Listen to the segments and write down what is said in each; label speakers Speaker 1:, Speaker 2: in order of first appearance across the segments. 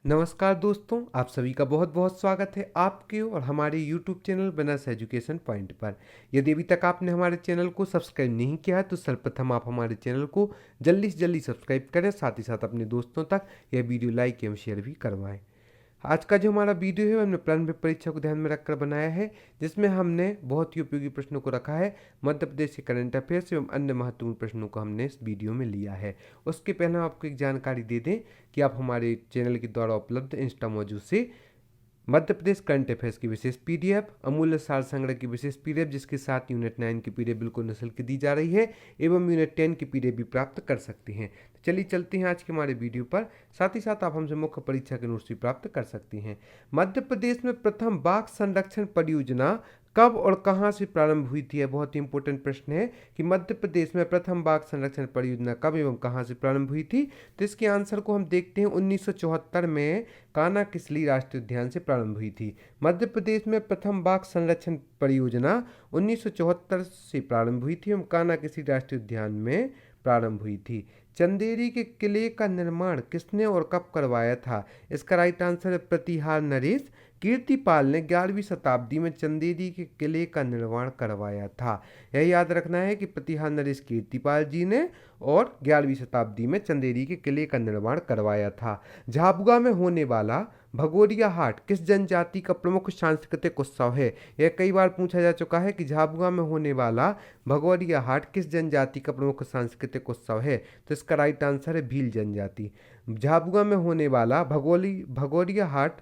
Speaker 1: नमस्कार दोस्तों, आप सभी का बहुत बहुत स्वागत है आपके और हमारे YouTube चैनल बनस एजुकेशन पॉइंट पर। यदि अभी तक आपने हमारे चैनल को सब्सक्राइब नहीं किया है तो सर्वप्रथम आप हमारे चैनल को जल्दी से जल्दी सब्सक्राइब करें, साथ ही साथ अपने दोस्तों तक यह वीडियो लाइक एवं शेयर भी करवाएं। आज का जो हमारा वीडियो है हमने प्रारंभिक परीक्षा को ध्यान में रखकर बनाया है, जिसमें हमने बहुत ही उपयोगी प्रश्नों को रखा है। मध्य प्रदेश के करंट अफेयर्स एवं अन्य महत्वपूर्ण प्रश्नों को हमने इस वीडियो में लिया है। उसके पहले हम आपको एक जानकारी दे दें कि आप हमारे चैनल के द्वारा उपलब्ध इंस्टा मौजूद से मध्य प्रदेश करंट अफेयर्स की विशेष पीडीएफ, अमूल्य सार संग्रह की विशेष पीडीएफ जिसके साथ यूनिट 9 की पीडीएफ बिल्कुल निःशुल्क दी जा रही है एवं यूनिट 10 की पीडीएफ भी प्राप्त कर सकते हैं। तो चलिए चलते हैं आज के हमारे वीडियो पर। साथ ही साथ आप हमसे मुख्य परीक्षा के नोट्स भी प्राप्त कर सकती हैं। मध्य प्रदेश में प्रथम बाघ संरक्षण परियोजना कब और कहां से प्रारंभ हुई थी? यह बहुत ही इंपॉर्टेंट प्रश्न है कि मध्य प्रदेश में प्रथम बाघ संरक्षण परियोजना कब एवं कहां से प्रारंभ हुई थी। तो इसके आंसर को हम देखते हैं। 1974 में कान्हा किसली राष्ट्रीय उद्यान से प्रारंभ हुई थी। मध्य प्रदेश में प्रथम बाघ संरक्षण परियोजना 1974 से प्रारंभ हुई थी एवं कान्हा किसली राष्ट्रीय उद्यान में प्रारंभ हुई थी। चंदेरी के किले का निर्माण किसने और कब करवाया था? इसका राइट आंसर है प्रतिहार नरेश। कीर्तिपाल ने 11वीं शताब्दी में चंदेरी के किले का निर्माण करवाया था। यह याद रखना है कि प्रतिहार नरेश कीर्तिपाल जी ने और 11वीं शताब्दी में चंदेरी के किले का निर्माण करवाया था। झाबुआ में होने वाला भगोरिया हाट किस जनजाति का प्रमुख सांस्कृतिक उत्सव है? यह कई बार पूछा जा चुका है कि झाबुआ में होने वाला भगोरिया हाट किस जनजाति का प्रमुख सांस्कृतिक उत्सव है। तो इसका राइट आंसर है भील जनजाति। झाबुआ में होने वाला भगोरिया हाट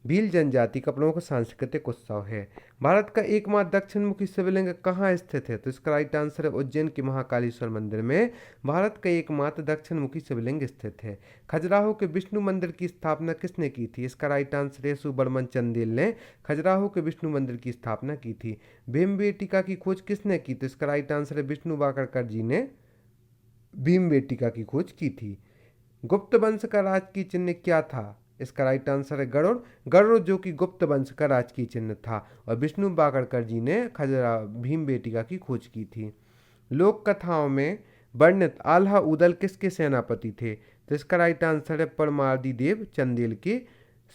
Speaker 1: भील जनजाति का प्रमुख सांस्कृतिक उत्सव है। भारत का एकमात्र दक्षिण मुखी शिवलिंग कहाँ स्थित है? तो इसका राइट आंसर है उज्जैन के महाकालेश्वर मंदिर में भारत का एकमात्र दक्षिण मुखी शिवलिंग स्थित है। खजुराहो के विष्णु मंदिर की स्थापना किसने की थी? इसका राइट आंसर है सुब्रमण्य चंदेल ने खजुराहो के विष्णु मंदिर की स्थापना की थी। भीमबेटका की खोज किसने की? तो इसका राइट आंसर है विष्णु वाकड़कर जी ने भीमबेटका की खोज की थी। गुप्त वंश का राजकीय चिन्ह क्या था? इसका राइट आंसर है गरुड़। गरुड़ जो कि गुप्त वंश का राजकीय चिन्ह था और विष्णु वाकड़कर जी ने खजुरा भीमबेटिका की खोज की थी। लोक कथाओं में वर्णित आल्हा उदल किसके सेनापति थे? तो इसका राइट आंसर है परमार्दी देव चंदेल के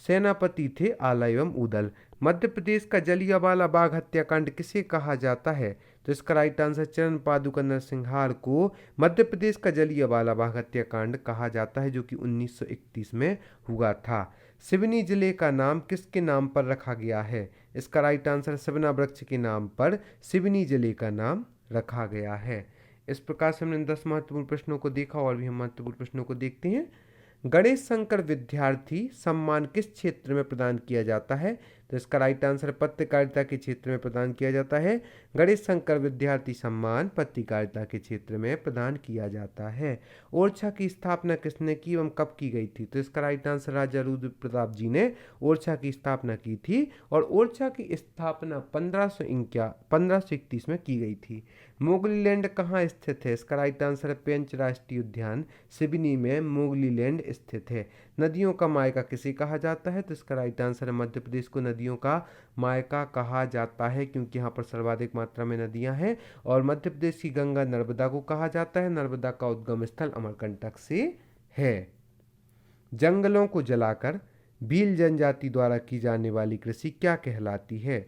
Speaker 1: सेनापति थे आला एवं उदल। मध्य प्रदेश का जलियांवाला बाग हत्याकांड किसे कहा जाता है? तो इसका राइट आंसर चरण पादुका नरसंहार को मध्य प्रदेश का जलियांवाला बाग हत्याकांड कहा जाता है, जो कि 1931 में हुआ था। सिवनी जिले का नाम किसके नाम पर रखा गया है? इसका राइट आंसर सिवना वृक्ष के नाम पर सिवनी जिले का नाम रखा गया है। इस प्रकार से हमने 10 महत्वपूर्ण प्रश्नों को देखा और भी हम महत्वपूर्ण प्रश्नों को देखते हैं। गणेश शंकर विद्यार्थी सम्मान किस क्षेत्र में प्रदान किया जाता है? तो इसका राइट आंसर पत्रकारिता के क्षेत्र में प्रदान किया जाता है। गणेश शंकर विद्यार्थी सम्मान पत्रकारिता के क्षेत्र में प्रदान किया जाता है। ओरछा की स्थापना किसने की एवं कब की गई थी? तो इसका राइट आंसर राजा रुद्र प्रताप जी ने ओरछा की स्थापना की थी और ओरछा की स्थापना 1531 में की गई थी। मोगली लैंड कहाँ स्थित है? इसका राइट आंसर है पेंच राष्ट्रीय उद्यान सिवनी में मोगली लैंड स्थित है। नदियों का मायका किसे कहा जाता है? तो इसका राइट आंसर है मध्य प्रदेश को नदियों का मायका कहा जाता है, क्योंकि यहाँ पर सर्वाधिक मात्रा में नदियाँ हैं। और मध्य प्रदेश की गंगा नर्मदा को कहा जाता है। नर्मदा का उद्गम स्थल अमरकंटक से है। जंगलों को जलाकर भील जनजाति द्वारा की जाने वाली कृषि क्या कहलाती है?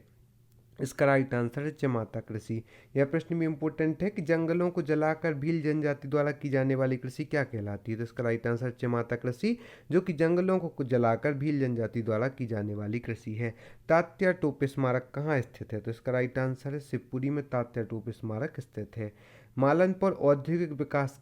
Speaker 1: इसका राइट आंसर है चमाता कृषि। यह प्रश्न भी इंपॉर्टेंट है कि जंगलों को जलाकर भील जनजाति द्वारा की जाने वाली कृषि क्या कहलाती है? तो इसका राइट आंसर चमाता कृषि, जो कि जंगलों को जलाकर भील जनजाति द्वारा की जाने वाली कृषि है। तात्या टोपे स्मारक कहाँ स्थित है? तो इसका राइट आंसर है शिवपुरी में तात्या टोपे स्मारक स्थित है। मालनपुर औद्योगिक विकास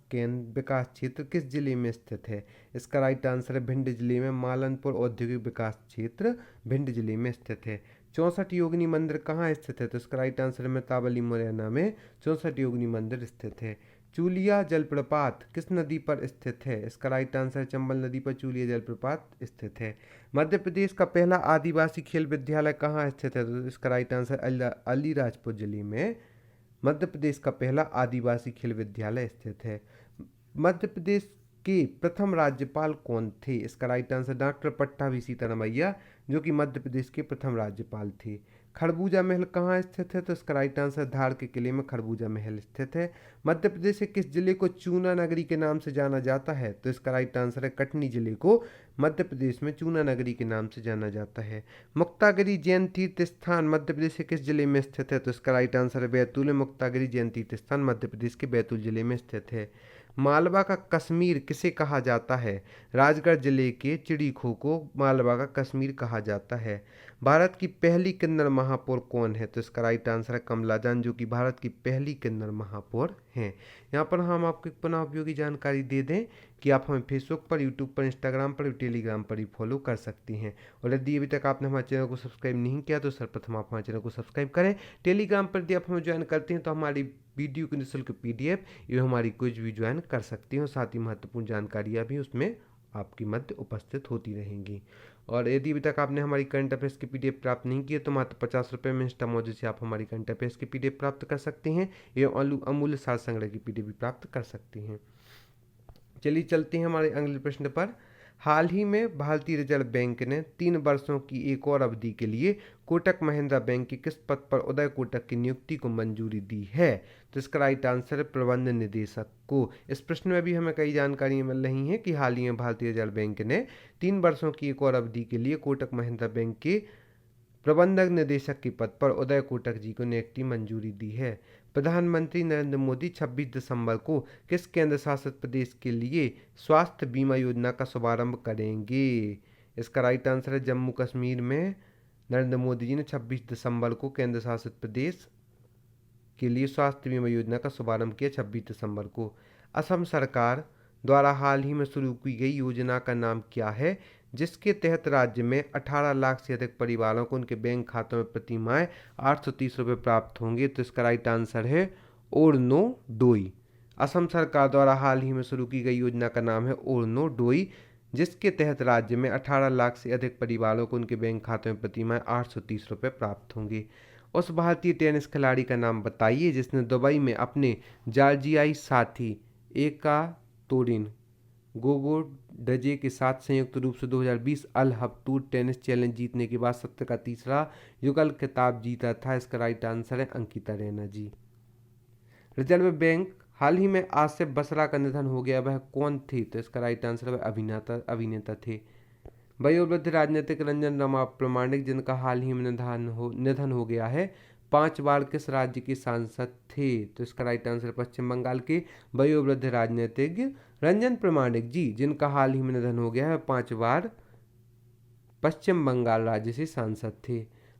Speaker 1: क्षेत्र किस जिले में स्थित है? इसका राइट आंसर है भिंड जिले में। मालनपुर औद्योगिक विकास क्षेत्र भिंड जिले में स्थित है। 64 योगिनी मंदिर कहाँ स्थित है? तो इसका राइट आंसर में तावली मुरैना में 64 योगिनी मंदिर स्थित है। चूलिया जलप्रपात किस नदी पर स्थित है? इसका राइट आंसर चंबल नदी पर चूलिया जलप्रपात स्थित है। मध्य प्रदेश का पहला आदिवासी खेल विद्यालय कहाँ स्थित है? तो इसका राइट आंसर अलीराजपुर जिले में मध्य प्रदेश का पहला आदिवासी खेल विद्यालय स्थित है। मध्य प्रदेश के प्रथम राज्यपाल कौन थे? इसका right answer doctor Pattabhi Sitaramayya, जो कि मध्य प्रदेश के प्रथम राज्यपाल थे। खरबूजा महल कहाँ स्थित है? तो इसका राइट आंसर धार के किले में खरबूजा महल स्थित है। मध्य प्रदेश के किस जिले को चूना नगरी के नाम से जाना जाता है? तो इसका राइट आंसर है कटनी जिले को मध्य प्रदेश में चूना नगरी के नाम से जाना जाता है। मुक्तागिरी जैन तीर्थ स्थान मध्य प्रदेश के किस जिले में स्थित है? तो इसका राइट आंसर है बैतूल। मुक्तागिरी जैन तीर्थ स्थान मध्य प्रदेश के बैतूल जिले में स्थित है। मालवा का कश्मीर किसे कहा जाता है? राजगढ़ जिले के चिड़ीखो को मालवा का कश्मीर कहा जाता है। भारत की पहली किन्नर महापौर कौन है? तो इसका राइट आंसर है कमला जान, जो कि भारत की पहली किन्नर महापौर हैं। यहाँ पर हम आपको एक पुनः उपयोगी जानकारी दे दें कि आप हमें फेसबुक पर, यूट्यूब पर, इंस्टाग्राम पर, टेलीग्राम पर भी फॉलो कर सकती हैं। और यदि अभी तक आपने हमारे चैनल को सब्सक्राइब नहीं किया तो सर्वप्रथम आप हमारे चैनल को सब्सक्राइब करें। टेलीग्राम पर यदि आप हमें ज्वाइन करते हैं तो हमारी वीडियो की निःशुल्क PDF एवं हमारी क्विज भी ज्वाइन कर सकती हैं और साथ ही महत्वपूर्ण जानकारियाँ भी उसमें आपकी मध्य उपस्थित होती रहेंगी। और यदि अभी तक आपने हमारी करंट अफेयर्स की PDF प्राप्त नहीं की है तो मात्र 50 रुपये में इंस्टामोजी से आप हमारी करंट अफेयर्स की PDF प्राप्त कर सकते हैं एवं अमूल्य सार संग्रह की PDF भी प्राप्त कर सकती हैं। चलिए चलते हैं हमारे अगले प्रश्न पर। हाल ही में भारतीय रिजर्व बैंक ने 3 वर्षों की एक और अवधि के लिए कोटक महिंद्रा बैंक के किस पद पर उदय कोटक की नियुक्ति को मंजूरी दी है? तो इसका राइट आंसर है प्रबंध निदेशक को। इस प्रश्न में भी हमें कई जानकारियां मिल रही हैं कि हाल ही में भारतीय रिजर्व बैंक ने 3 वर्षों की एक और अवधि के लिए कोटक महिंद्रा बैंक के प्रबंधक निदेशक के पद पर उदय कोटक जी को नियुक्ति मंजूरी दी है। प्रधानमंत्री नरेंद्र मोदी 26 दिसंबर को किस केंद्र शासित प्रदेश के लिए स्वास्थ्य बीमा योजना का शुभारंभ करेंगे? इसका राइट आंसर है जम्मू कश्मीर में नरेंद्र मोदी जी ने 26 दिसंबर को केंद्र शासित प्रदेश के लिए स्वास्थ्य बीमा योजना का शुभारंभ किया 26 दिसंबर को। असम सरकार द्वारा हाल ही में शुरू की गई योजना का नाम क्या है, जिसके तहत राज्य में 18 लाख से अधिक परिवारों को उनके बैंक खातों में प्रति माह 830 रुपये प्राप्त होंगे? तो इसका राइट आंसर है ओरनोडोई। असम सरकार द्वारा हाल ही में शुरू की गई योजना का नाम है ओरनोडोई, जिसके तहत राज्य में 18 लाख से अधिक परिवारों को उनके बैंक खातों में प्रति माह 830 रुपये प्राप्त होंगे। उस भारतीय टेनिस खिलाड़ी का नाम बताइए जिसने दुबई में अपने जॉर्जियाई साथी एकातेरिना गोगोडजे के साथ संयुक्त रूप से 2020 अल हब टूर टेनिस चैलेंज जीतने के बाद सत्र का तीसरा युगल खिताब जीता था। इसका राइट आंसर है अंकिता रैना जी। रिजर्व बैंक हाल ही में आसिफ बसरा का निधन हो गया, वह कौन थे? तो इसका राइट आंसर वह अभिनेता थे। वयोवृद्ध राजनीतिक रंजन रमा प्रामाणिक जिनका हाल ही में निधन हो गया है 5 बार किस राज्य के सांसद थे? तो इसका राइट आंसर पश्चिम बंगाल के वयोवृद्ध राजनीतिज्ञ रंजन प्रामाणिक जी, जिनका हाल ही में निधन हो गया है 5 बार पश्चिम बंगाल राज्य से सांसद थे।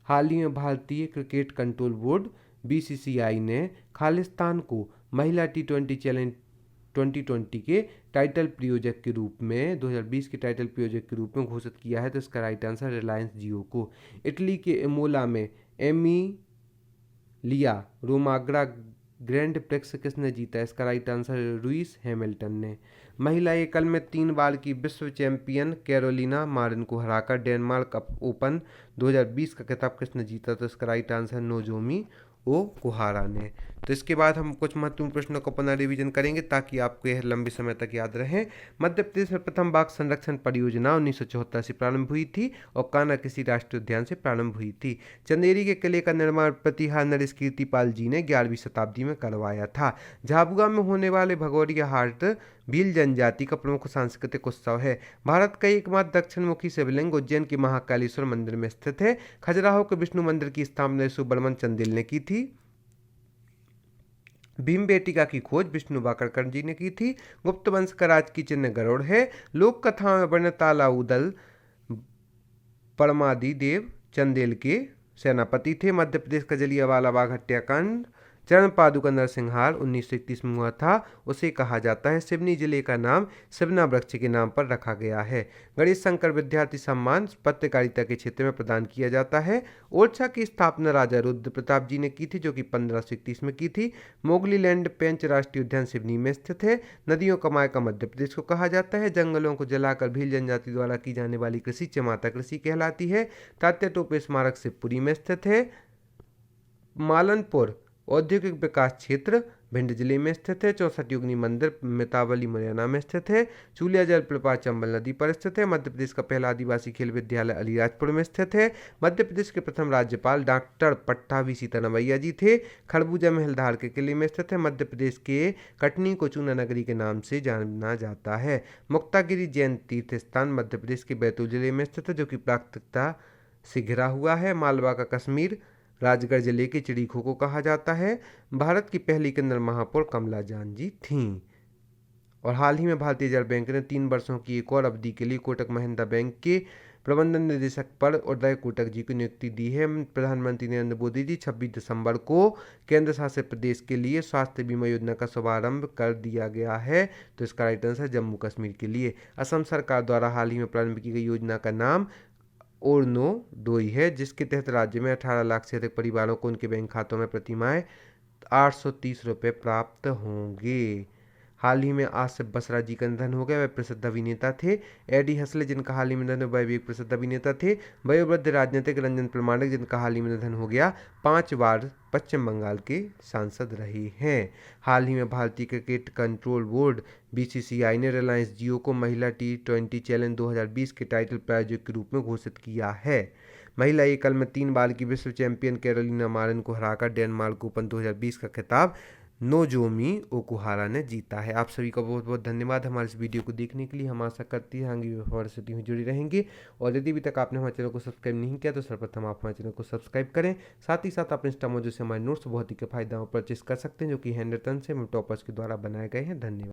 Speaker 1: हाल ही में भारतीय क्रिकेट कंट्रोल बोर्ड BCCI ने खालिस्तान को महिला T20 चैलेंज 2020 के टाइटल प्रायोजक के रूप में 2020 के टाइटल प्रायोजक के रूप में घोषित किया है। तो इसका राइट आंसर रिलायंस जियो को। इटली के इमोला में एमिलिया रोमाग्रा ग्रैंड प्रिक्स किसने जीता? इसका राइट आंसर लुइस हैमिल्टन ने। महिला एकल में 3 बार की विश्व चैंपियन कैरोलिना मारिन को हराकर डेनमार्क ओपन 2020 का खिताब किसने जीता? तो इसका राइट आंसर नोजोमी ओकुहारा ने। तो इसके बाद हम कुछ महत्वपूर्ण प्रश्नों को पुनः रिवीजन करेंगे ताकि आपको यह लंबे समय तक याद रहे। मध्य प्रदेश में प्रथम बाघ संरक्षण परियोजना 1974 से प्रारंभ हुई थी और कान्हा किसी राष्ट्रीय उद्यान से प्रारंभ हुई थी। चंदेरी के किले का निर्माण प्रतिहार नरेश कीर्तिपाल जी ने 11वीं शताब्दी में करवाया था। झाबुआ में होने वाले भगोरिया हाट भील जनजाति का प्रमुख सांस्कृतिक उत्सव है। भारत का एकमात्र दक्षिणमुखी शिवलिंग उज्जैन के महाकालेश्वर मंदिर में स्थित है। खजुराहो के विष्णु मंदिर की स्थापना सुब्रमण्य चंदेल ने की थी। भीमबेटिका की खोज विष्णु वाकड़कर जी ने की थी। गुप्त वंश का राज की चिन्ह गरुड़ है। लोक कथाओं में वर्णित तालाउदल परमादि देव चंदेल के सेनापति थे। मध्य प्रदेश का जलियांवाला बाग हत्याकांड चरण पादुका नरसंहार 1931 में हुआ था, उसे कहा जाता है। सिवनी जिले का नाम सिवना वृक्ष के नाम पर रखा गया है। गणेश शंकर विद्यार्थी सम्मान पत्रकारिता के क्षेत्र में प्रदान किया जाता है। ओरछा की स्थापना राजा रुद्र प्रताप जी ने की थी, जो कि 1531 में की थी। मोगली लैंड पेंच राष्ट्रीय उद्यान सिवनी में स्थित है। नदियों का मायका मध्य प्रदेश को कहा जाता है। जंगलों को जलाकर भील जनजाति द्वारा की जाने वाली कृषि चमाता कृषि कहलाती है। तात्या टोपे स्मारक शिवपुरी में स्थित है। मालनपुर औद्योगिक विकास क्षेत्र भिंड जिले में स्थित है। 64 योगिनी मंदिर मितावली मुरैना में स्थित है। चूलिया जल प्रपात चंबल नदी पर स्थित है। मध्य प्रदेश का पहला आदिवासी खेल विद्यालय अलीराजपुर में स्थित है। मध्य प्रदेश के प्रथम राज्यपाल डॉक्टर पट्टाभी सीतारमैया जी थे। खरबूजा महलधार के किले में स्थित है। मध्य प्रदेश के कटनी को चूना नगरी के नाम से जाना जाता है। मुक्तागिरी जैन तीर्थ स्थान मध्य प्रदेश के बैतूल जिले में स्थित है, जो कि प्राकृतिकता से घिरा हुआ है। मालवा का कश्मीर राजगढ़ जिले की चिड़ीखो को कहा जाता है। भारत की पहली किन्नर महापौर कमला जान जी थीं। और हाल ही में भारतीय रिजर्व बैंक ने 3 वर्षों की एक और अवधि के लिए कोटक महिंद्रा बैंक के प्रबंधन निदेशक पर उदय कोटक जी को नियुक्ति दी है। प्रधानमंत्री नरेंद्र मोदी जी 26 दिसंबर को केंद्र शासित प्रदेश के लिए स्वास्थ्य बीमा योजना का शुभारंभ कर दिया गया है। तो इसका राइट आंसर जम्मू कश्मीर के लिए। असम सरकार द्वारा हाल ही में प्रारंभ की गई योजना का नाम ओरनोडोई है, जिसके तहत राज्य में 18 लाख से अधिक परिवारों को उनके बैंक खातों में प्रति माह 830 रुपये प्राप्त होंगे। हाल ही में आसिफ बसरा जी का निधन हो गया। वे प्रसिद्ध अभिनेता थे। एडी हसले जिनका हाल ही में निधन, वह भी एक प्रसिद्ध अभिनेता थे। वयोवृद्ध राजनीतिक रंजन प्रमाणिक जिनका हाल ही में निधन हो गया, 5 बार पश्चिम बंगाल के सांसद रहे हैं। हाल ही में भारतीय क्रिकेट कंट्रोल बोर्ड बीसीसीआई ने रिलायंस जियो को महिला T20 चैलेंज 2020 के टाइटल प्रायोजक के रूप में घोषित किया है। महिला एकल में 3 बार की विश्व चैंपियन कैरोलिना मारिन को हराकर डेनमार्क ओपन 2020 का खिताब नोजोमी ओकुहारा ने जीता है। आप सभी का बहुत बहुत धन्यवाद हमारे इस वीडियो को देखने के लिए। हम आशा करती है आगे भी हमारे साथ यूं जुड़े रहेंगे। और यदि अभी तक आपने हमारे चैनल को सब्सक्राइब नहीं किया तो सर्वप्रथम आप हमारे चैनल को सब्सक्राइब करें। साथ ही साथ आप इंस्टा मौजूद से हमारे नोट्स बहुत ही किफायती दामों पर परचेस कर सकते हैं, जो कि हैंड रिटन से टॉपर्स के द्वारा बनाए गए हैं। धन्यवाद।